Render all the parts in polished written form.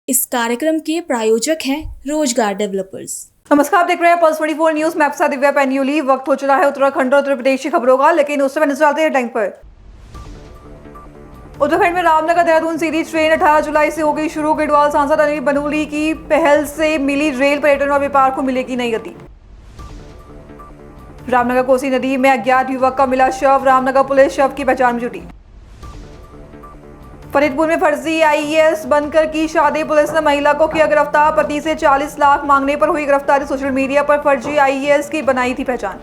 इस कार्यक्रम के प्रायोजक हैं रोजगार डेवलपर्स। नमस्कार, आप देख रहे हैं पल्स 24 न्यूज में आपके साथ दिव्या पैन्यूली। वक्त हो चुका है उत्तराखंड और उत्तर प्रदेश की खबरों का, लेकिन उससे पहले चलते हैं टाइम पर। उत्तराखंड में रामनगर देहरादून सीधी ट्रेन 18 जुलाई से हो गई शुरू। गढ़वाल सांसद अनिल बनूली की पहल से मिली रेल, पर्यटन और व्यापार को मिलेगी नई गति। रामनगर कोसी नदी में अज्ञात युवक का मिला शव, रामनगर पुलिस शव की पहचान में जुटी। फरीदपुर में फर्जी आईएएस बनकर की शादी, पुलिस ने महिला को किया गिरफ्तार। पति से 40 लाख मांगने पर हुई गिरफ्तारी। सोशल मीडिया पर फर्जी आईएएस की बनाई थी पहचान।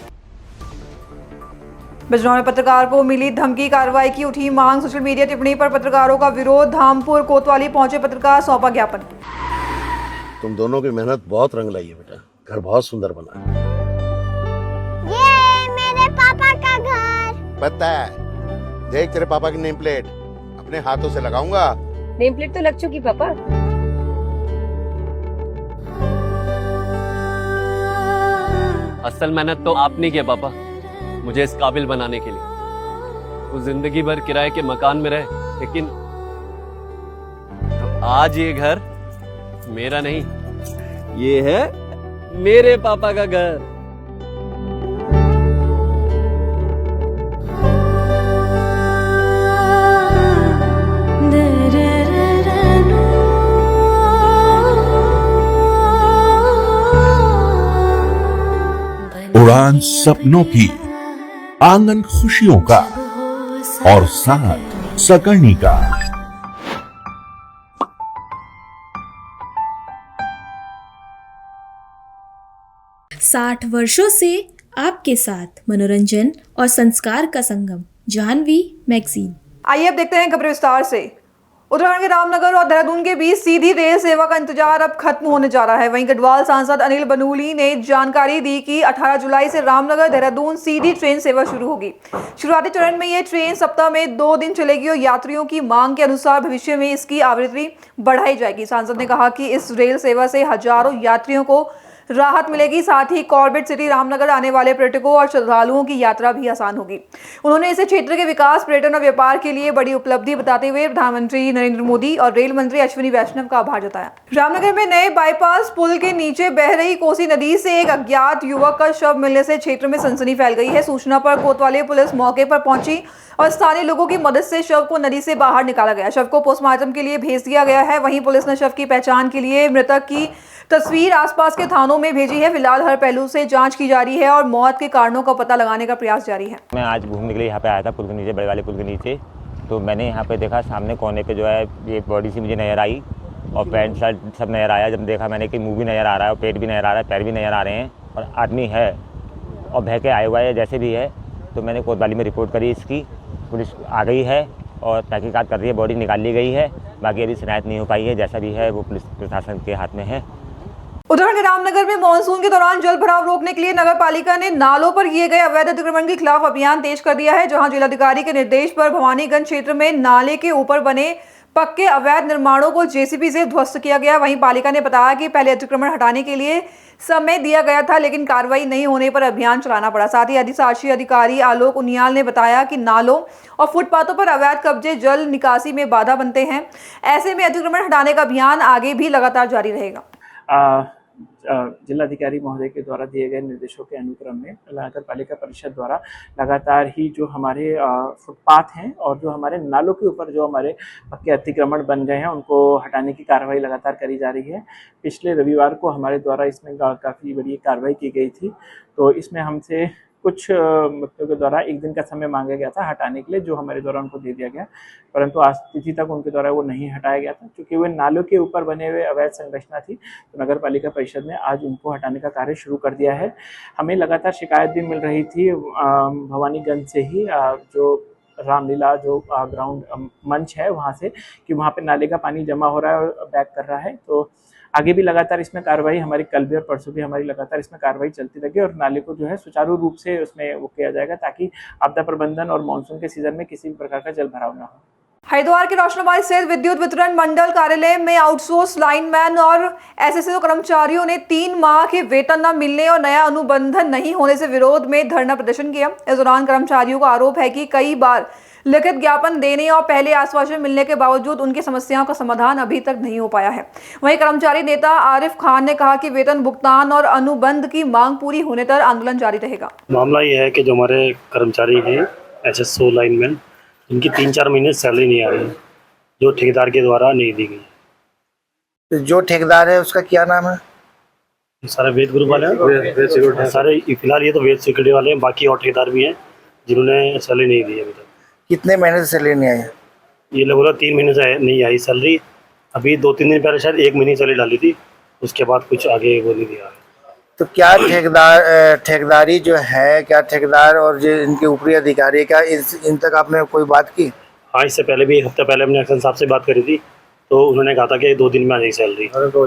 बिजनौर में पत्रकार को मिली धमकी, कार्रवाई की उठी मांग। सोशल मीडिया टिप्पणी पर पत्रकारों का विरोध। धामपुर कोतवाली पहुंचे पत्रकार, सौंपा ज्ञापन। तुम दोनों की मेहनत बहुत रंग लाई है बेटा, घर बहुत सुंदर बना है। ये मेरे पापा का घर। पता है, देख तेरे पापा की नेम प्लेट अपने हाथों से लगाऊंगा। नेम प्लेट तो लग चुकी पापा। असल मेहनत तो आपने किया पापा, मुझे इस काबिल बनाने के लिए। वो जिंदगी भर किराए के मकान में रहे, लेकिन तो आज ये घर मेरा नहीं, ये है मेरे पापा का घर। उड़ान सपनों की, आंगन खुशियों का और साथ सकर्णी का। 60 वर्षों से आपके साथ मनोरंजन और संस्कार का संगम, जाह्नवी मैगजीन। आइए अब देखते हैं खबर विस्तार से। उत्तराखंड के रामनगर और देहरादून के बीच सीधी रेल सेवा का इंतजार अब खत्म होने जा रहा है। वहीं गढ़वाल सांसद अनिल बनूली ने जानकारी दी कि 18 जुलाई से रामनगर देहरादून सीधी ट्रेन सेवा शुरू होगी। शुरुआती चरण में ये ट्रेन सप्ताह में 2 दिन चलेगी और यात्रियों की मांग के अनुसार भविष्य में इसकी आवृत्ति बढ़ाई जाएगी। सांसद ने कहा कि इस रेल सेवा से हजारों यात्रियों को राहत मिलेगी, साथ ही कॉर्बेट सिटी रामनगर आने वाले पर्यटकों और श्रद्धालुओं की यात्रा भी आसान होगी। उन्होंने इसे क्षेत्र के विकास, पर्यटन और व्यापार के लिए बड़ी उपलब्धि बताते हुए प्रधानमंत्री नरेंद्र मोदी और रेल मंत्री अश्विनी वैष्णव का आभार जताया। रामनगर में नए बाईपास पुल के नीचे बह रही कोसी नदी से एक अज्ञात युवक का शव मिलने से क्षेत्र में सनसनी फैल गई है। सूचना पर कोतवाली पुलिस मौके पर पहुंची और स्थानीय लोगों की मदद से शव को नदी से बाहर निकाला गया। शव को पोस्टमार्टम के लिए भेज दिया गया है। वहीं पुलिस ने शव की पहचान के लिए मृतक की तस्वीर आसपास के थानों में भेजी है। फिलहाल हर पहलू से जांच की जा रही है और मौत के कारणों का पता लगाने का प्रयास जारी है। मैं आज घूमने के लिए यहाँ पे आया था पुल के नीचे, बड़े वाले पुल के नीचे। तो मैंने यहाँ पे देखा सामने कोने पे जो है ये बॉडी सी मुझे नज़र आई और पैंट शर्ट सब नज़र आया। जब देखा मैंने कि मुँह भी नज़र आ रहा है और पेट भी नज़र आ रहा है, पैर भी नज़र आ रहे हैं और आदमी है और बह के आया हुआ है जैसे भी है। तो मैंने कोतवाली में रिपोर्ट करी इसकी, पुलिस आ गई है और तहकीकात कर रही है, बॉडी निकाल ली गई है। बाकी अभी शिकायत नहीं हो पाई है, जैसा भी है वो पुलिस प्रशासन के हाथ में है। उत्तराखंड के रामनगर में मानसून के दौरान जल भराव रोकने के लिए नगर पालिका ने नालों पर किए गए अवैध अतिक्रमण के खिलाफ अभियान तेज कर दिया है। जहां जिलाधिकारी के निर्देश पर भवानीगंज क्षेत्र में नाले के ऊपर बने पक्के अवैध निर्माणों को जेसीबी से ध्वस्त किया गया। वहीं पालिका ने बताया कि पहले अतिक्रमण हटाने के लिए समय दिया गया था, लेकिन कार्रवाई नहीं होने पर अभियान चलाना पड़ा। साथ ही अधिशासी अधिकारी आलोक उनियाल ने बताया कि नालों और फुटपाथों पर अवैध कब्जे जल निकासी में बाधा बनते हैं। ऐसे में अतिक्रमण हटाने का अभियान आगे भी लगातार जारी रहेगा। जिलाधिकारी महोदय के द्वारा दिए गए निर्देशों के अनुक्रम में नगर पालिका परिषद द्वारा लगातार ही जो हमारे फुटपाथ हैं और जो हमारे नालों के ऊपर जो हमारे पक्के अतिक्रमण बन गए हैं उनको हटाने की कार्रवाई लगातार करी जा रही है। पिछले रविवार को हमारे द्वारा इसमें काफ़ी बड़ी कार्रवाई की गई थी। तो इसमें हमसे कुछ व्यक्तियों के द्वारा 1 दिन का समय मांगा गया था हटाने के लिए, जो हमारे द्वारा उनको दे दिया गया, परंतु आज तिथि तक उनके द्वारा वो नहीं हटाया गया था। क्योंकि वे नालों के ऊपर बने हुए अवैध संरचना थी, तो नगर पालिका परिषद ने आज उनको हटाने का कार्य शुरू कर दिया है। हमें लगातार शिकायत भी मिल रही थी भवानीगंज से ही, जो रामलीला जो ग्राउंड मंच है वहाँ से, कि वहाँ पे नाले का पानी जमा हो रहा है और बैक कर रहा है। तो आगे भी लगातार इसमें कार्रवाई हमारी कल भी और परसों भी हमारी लगातार इसमें कार्रवाई चलती रहेगी और नाले को जो है सुचारू रूप से उसमें वो किया जाएगा, ताकि आपदा प्रबंधन और मानसून के सीजन में किसी भी प्रकार का जल भराव ना हो। हरिद्वार के रोशनाबाई स्थित विद्युत वितरण मंडल कार्यालय में आउटसोर्स लाइनमैन और एसएसओ कर्मचारियों ने 3 माह के वेतन न मिलने और नया अनुबंधन नहीं होने से विरोध में धरना प्रदर्शन किया। इस दौरान कर्मचारियों का आरोप है कि कई बार लिखित ज्ञापन देने और पहले आश्वासन मिलने के बावजूद उनकी समस्याओं का समाधान अभी तक नहीं हो पाया है। वहीं कर्मचारी नेता आरिफ खान ने कहा कि वेतन भुगतान और अनुबंध की मांग पूरी होने तक आंदोलन जारी रहेगा। मामला ये है कि जो हमारे कर्मचारी हैं SSO लाइनमैन, इनकी 3-4 महीने सैलरी नहीं आ रही है, जो ठेकेदार के द्वारा नहीं दी गई। तो जो ठेकेदार है उसका क्या नाम है? सारे वेद ग्रुप वाले हैं, सारे फिलहाल ये तो वेद सिक्योरिटी वाले हैं, बाकी और ठेकेदार भी हैं जिन्होंने सैलरी नहीं दी अभी तक। कितने महीने से सैलरी नहीं आई? ये लगभग 3 महीने से नहीं आई सैलरी। अभी 2-3 दिन पहले शायद 1 महीने सैलरी डाली थी, उसके बाद कुछ आगे वो नहीं दिया। तो क्या ठेकेदारी जो है, क्या ठेकेदार और जो इनके ऊपरी अधिकारी, क्या इन तक आपने कोई बात की? हाँ, इससे पहले भी हफ्ते पहले हमने एक्शन साहब से बात करी थी, तो उन्होंने कहा था कि 2 दिन में आ जाएगी सैलरी। 2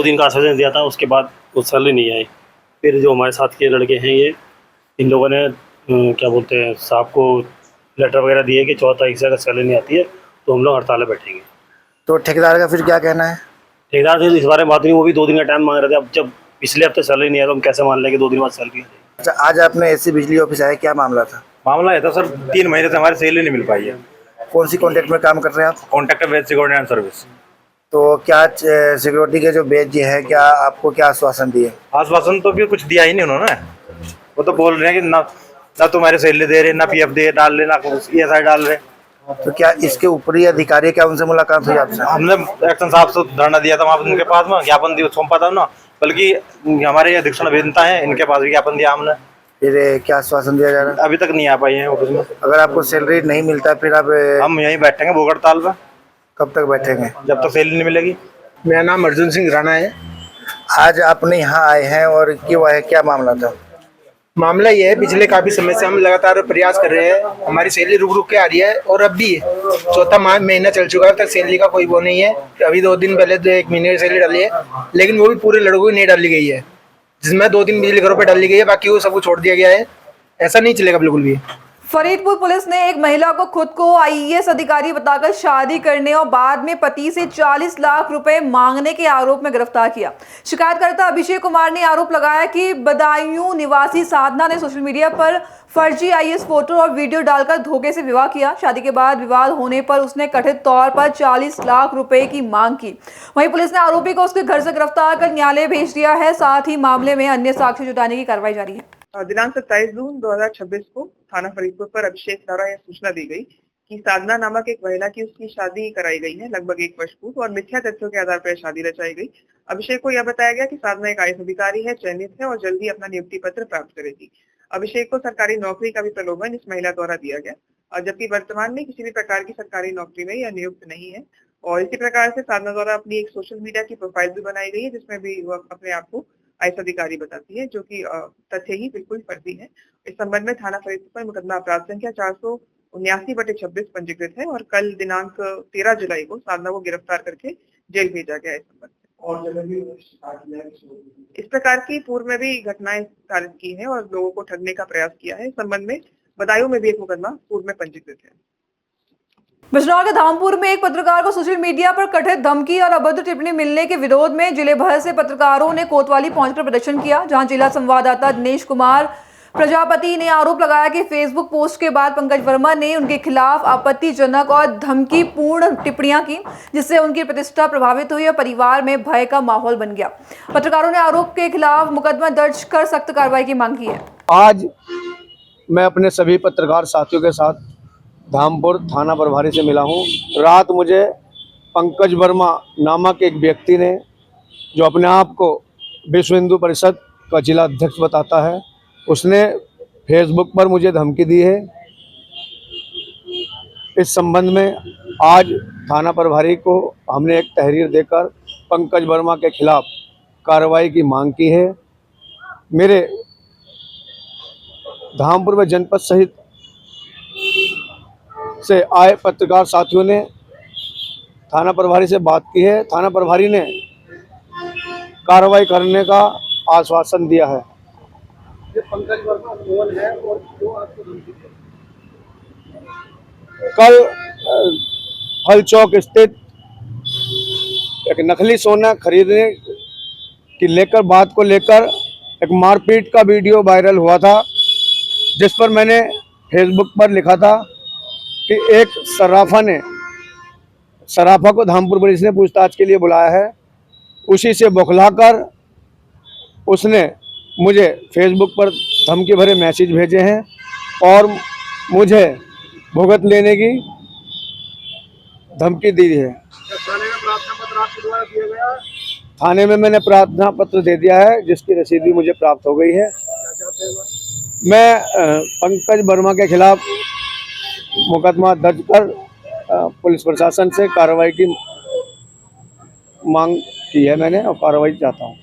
दिन का आश्वासन दिया था, उसके बाद वो सैलरी नहीं आई। फिर जो हमारे साथ के लड़के हैं ये, इन लोगों ने क्या बोलते हैं साहब को लेटर वगैरह दिए कि 14 तारीख से अगर सैलरी नहीं आती है तो हम लोग हड़ताल में बैठेंगे। तो ठेकेदार का फिर क्या कहना है? ठेकेदार से इस बारे में बात नहीं, वो भी 2 दिन का टाइम मांग रहे थे। अब जब पिछले हफ्ते सैलरी नहीं आया तो हम कैसे मान लें कि 2 दिन बाद सैलरी आ जाएगी। अच्छा, आज आपने SC बिजली ऑफिस आया, क्या मामला था? मामला ये था सर, 3 महीने से हमारी सैलरी नहीं मिल पाई है। कौन सी कॉन्ट्रैक्ट में काम कर रहे हैं आप? Contractor wage security and service. तो क्या सिक्योरिटी के जो बेच जी है, क्या आपको क्या आश्वासन दिए? आश्वासन तो भी कुछ दिया ही नहीं उन्होंने। वो तो बोल रहे हैं कि ना तुम्हारे सैलरी दे रहे, ना PF दे डाल रहे, ना ESI डाल रहे। तो क्या इसके ऊपरी अधिकारी, क्या उनसे मुलाकात हुई आपसे? हमने एक्शन साहब से धरना दिया था वहाँ उनके पास में, ज्ञापन दिया सौंपा था ना, बल्कि हमारे अधीक्षण अभियंता है, इनके पास भी ज्ञापन दिया हमने। फिर क्या आश्वासन दिया जा रहा है? अभी तक नहीं आ पाई है ऑफिस में। अगर आपको सैलरी नहीं मिलता फिर आप? हम यहीं बैठेंगे भूख हड़ताल पे। कब तक बैठेंगे? जब तक सैलरी नहीं मिलेगी। मेरा नाम अर्जुन सिंह राणा है। आज आपने यहाँ आए हैं और क्यों आए, क्या मामला था? मामला ये है, पिछले काफी समय से हम लगातार प्रयास कर रहे हैं, हमारी सैलरी रुक के आ रही है और अब भी 4था महीना चल चुका है, अब तक सैलरी का कोई वो नहीं है। अभी 2 दिन पहले 1 महीने की सैलरी डाली है, लेकिन वो भी पूरे लड़कों की नहीं डाली गई है, जिसमें 2-3 बिजली घरों पर डाली गई है, बाकी वो सब छोड़ दिया गया है। ऐसा नहीं चलेगा बिल्कुल भी। फरीदपुर पुलिस ने एक महिला को खुद को IAS अधिकारी बताकर शादी करने और बाद में पति से 40 लाख रुपए मांगने के आरोप में गिरफ्तार किया। शिकायतकर्ता अभिषेक कुमार ने आरोप लगाया कि बदायूं निवासी साधना ने सोशल मीडिया पर फर्जी IAS फोटो और वीडियो डालकर धोखे से विवाह किया। शादी के बाद विवाद होने पर उसने कथित तौर पर 40 लाख रुपए की मांग की। वहीं पुलिस ने आरोपी को उसके घर से गिरफ्तार कर न्यायालय भेज दिया है। साथ ही मामले में अन्य साक्ष्य जुटाने की कार्रवाई जारी है। दिनांक 27 जून 2026 को थाना फरीदपुर पर अभिषेक द्वारा यह सूचना दी गई कि साधना नामक एक महिला की उसकी शादी कराई गई है लगभग 1 वर्ष पूर्व और मिथ्या तथ्यों के आधार पर शादी रचाई गई। अभिषेक को यह बताया गया कि साधना एक IAS अधिकारी है, चयनित है और जल्दी अपना नियुक्ति पत्र प्राप्त करेगी। अभिषेक को सरकारी नौकरी का भी प्रलोभन इस महिला द्वारा दिया गया, और जबकि वर्तमान में किसी भी प्रकार की सरकारी नौकरी में यह नियुक्त नहीं है। और इसी प्रकार से साधना द्वारा अपनी एक सोशल मीडिया की प्रोफाइल भी बनाई गई है, जिसमें भी वह अपने आप को IAS अधिकारी बताती है, जो कि तथ्य ही बिल्कुल फर्जी है। इस संबंध में थाना फरीदपुर पर मुकदमा अपराध संख्या 479/26 पंजीकृत है और कल दिनांक 13 जुलाई को साधना को गिरफ्तार करके जेल भेजा गया। इस संबंध में और इस प्रकार की पूर्व में भी घटनाएं साबित की है और लोगों को ठगने का प्रयास किया है। इस संबंध में बदायूं में भी एक मुकदमा पूर्व में पंजीकृत है। बिजनौर के धामपुर में एक पत्रकार को सोशल मीडिया पर कथित धमकी और अभद्र टिप्पणी मिलने के विरोध में जिले भर से पत्रकारों ने कोतवाली पहुंचकर प्रदर्शन किया, जहां जिला संवाददाता दिनेश कुमार प्रजापति ने आरोप लगाया कि फेसबुक पोस्ट के बाद पंकज वर्मा ने उनके खिलाफ आपत्तिजनक और धमकीपूर्ण टिप्पणियां की, जिससे उनकी प्रतिष्ठा प्रभावित हुई और परिवार में भय का माहौल बन गया। पत्रकारों ने आरोप के खिलाफ मुकदमा दर्ज कर सख्त कार्रवाई की मांग की है। आज मैं अपने सभी पत्रकार साथियों के साथ धामपुर थाना प्रभारी से मिला हूं। रात मुझे पंकज वर्मा नामक एक व्यक्ति ने, जो अपने आप को विश्व हिंदू परिषद का जिला अध्यक्ष बताता है, उसने फेसबुक पर मुझे धमकी दी है। इस संबंध में आज थाना प्रभारी को हमने एक तहरीर देकर पंकज वर्मा के खिलाफ कार्रवाई की मांग की है। मेरे धामपुर में जनपद सहित से आए पत्रकार साथियों ने थाना प्रभारी से बात की है। थाना प्रभारी ने कार्रवाई करने का आश्वासन दिया है। ये पंकज वर्मा कौन है और क्यों आपको धमकी दी? कल हल चौक स्थित एक नकली सोना खरीदने की लेकर बात को लेकर एक मारपीट का वीडियो वायरल हुआ था, जिस पर मैंने फेसबुक पर लिखा था कि एक सराफा को धामपुर पुलिस ने पूछताछ के लिए बुलाया है। उसी से बौखलाकर उसने मुझे फेसबुक पर धमकी भरे मैसेज भेजे हैं और मुझे भुगत लेने की धमकी दी है। थाने में प्रार्थना पत्र आपके द्वारा दिया गया? थाने में मैंने प्रार्थना पत्र दे दिया है, जिसकी रसीद भी मुझे प्राप्त हो गई है। क्या चाहते हैं? मैं पंकज वर्मा के खिलाफ मुकदमा दर्ज कर पुलिस प्रशासन से कार्रवाई की मांग की है मैंने, और कार्रवाई चाहता हूँ।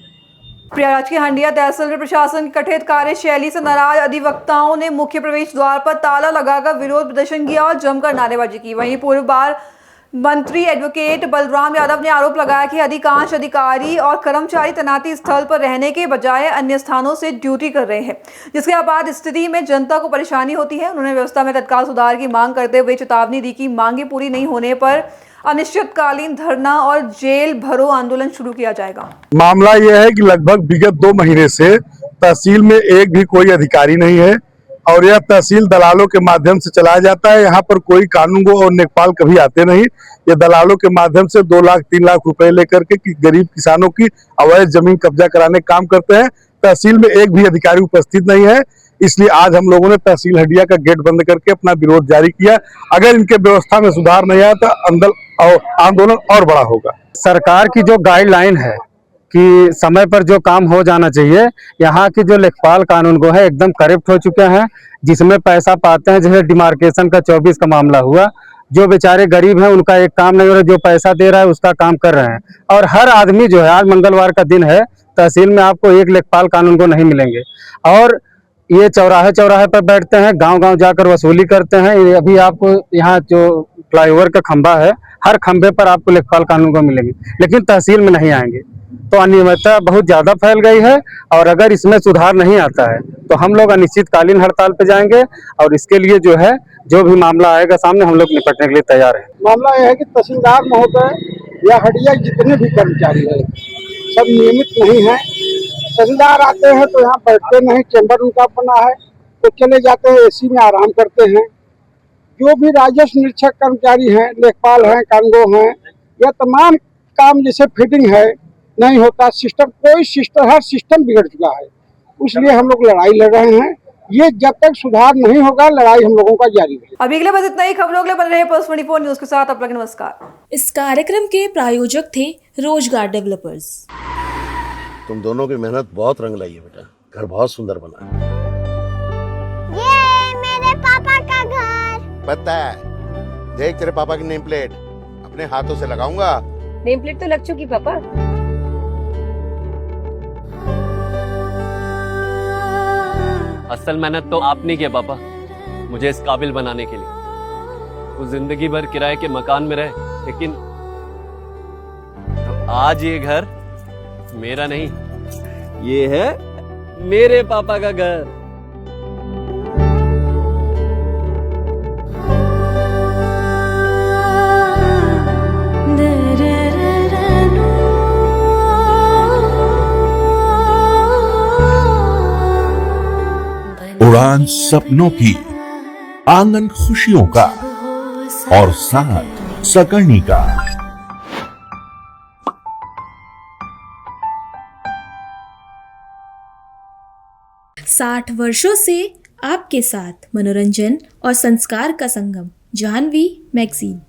प्रयागराज के हंडिया तहसील में प्रशासन की कथित कार्यशैली से नाराज अधिवक्ताओं ने मुख्य प्रवेश द्वार पर ताला लगाकर विरोध प्रदर्शन किया और जमकर नारेबाजी की। वहीं पूर्व बार मंत्री एडवोकेट बलराम यादव ने आरोप लगाया कि अधिकांश अधिकारी और कर्मचारी तैनाती स्थल पर रहने के बजाय अन्य स्थानों से ड्यूटी कर रहे हैं, जिसके आपात स्थिति में जनता को परेशानी होती है। उन्होंने व्यवस्था में तत्काल सुधार की मांग करते हुए चेतावनी दी कि मांगे पूरी नहीं होने पर अनिश्चितकालीन धरना और जेल भरो आंदोलन शुरू किया जाएगा। मामला यह है कि लगभग विगत 2 महीने से तहसील में एक भी कोई अधिकारी नहीं है और यह तहसील दलालों के माध्यम से चलाया जाता है। यहाँ पर कोई कानून और लेखपाल कभी आते नहीं। ये दलालों के माध्यम से 2 लाख 3 लाख रुपए लेकर के गरीब किसानों की अवैध जमीन कब्जा कराने का काम करते हैं। तहसील में एक भी अधिकारी उपस्थित नहीं है, इसलिए आज हम लोगों ने तहसील हंडिया का गेट बंद करके अपना विरोध जारी किया। अगर इनके व्यवस्था में सुधार नहीं आया तो आंदोलन और बड़ा होगा। सरकार की जो गाइडलाइन है कि समय पर जो काम हो जाना चाहिए, यहाँ की जो लेखपाल कानून को है एकदम करप्ट हो चुके हैं, जिसमें पैसा पाते हैं। जैसे डिमार्केशन का 24 का मामला हुआ, जो बेचारे गरीब हैं उनका एक काम नहीं हो रहा, जो पैसा दे रहा है उसका काम कर रहे हैं। और हर आदमी जो है, आज मंगलवार का दिन है, तहसील में आपको एक लेखपाल कानून को नहीं मिलेंगे। और ये चौराहे पर बैठते हैं, गांव-गांव जाकर वसूली करते हैं। अभी आपको यहाँ जो फ्लाईओवर का खंभा है, हर खंभे पर आपको लेखपाल कानून को मिलेंगे, लेकिन तहसील में नहीं आएंगे। तो अनियमितता बहुत ज्यादा फैल गई है और अगर इसमें सुधार नहीं आता है तो हम लोग अनिश्चितकालीन हड़ताल पे जाएंगे और इसके लिए जो है जो भी मामला आएगा सामने हम लोग निपटने के लिए तैयार हैं। मामला यह है कि तहसीलदार महोदय या हंडिया जितने भी कर्मचारी हैं सब नियमित नहीं हैं। तहसीलदार आते हैं तो यहाँ बैठते नहीं, चैम्बर उनका बना है तो चले जाते हैं, एसी में आराम करते हैं। जो भी राजस्व निरीक्षक कर्मचारी हैं, लेखपाल हैं, कानगो हैं, यह तमाम काम जैसे फिटिंग है नहीं होता, हर सिस्टम बिगड़ चुका है। इसलिए हम लोग लड़ाई लड़ रहे हैं। ये जब तक सुधार नहीं होगा, लड़ाई हम लोगों का जारी रहेगा। अभी अगले बस इतना ही। खबरों के लिए बने रहे पल्स 24 न्यूज के साथ। आप लोग नमस्कार। इस कार्यक्रम के प्रायोजक थे रोजगार डेवलपर्स। तुम दोनों की मेहनत बहुत रंग लाई है बेटा, घर बहुत सुंदर बना है। ये मेरे पापा का घर। पता है, देख तेरे पापा की नेम प्लेट अपने हाथों से लगाऊंगा। नेम प्लेट तो लग चुकी पापा। असल मेहनत तो आपने की पापा, मुझे इस काबिल बनाने के लिए। वो जिंदगी भर किराए के मकान में रहे, लेकिन तो आज ये घर मेरा नहीं, ये है मेरे पापा का घर। उड़ान सपनों की, आंगन खुशियों का और साथ सकर्णी का। 60 वर्षों से आपके साथ मनोरंजन और संस्कार का संगम, जाह्नवी मैगजीन।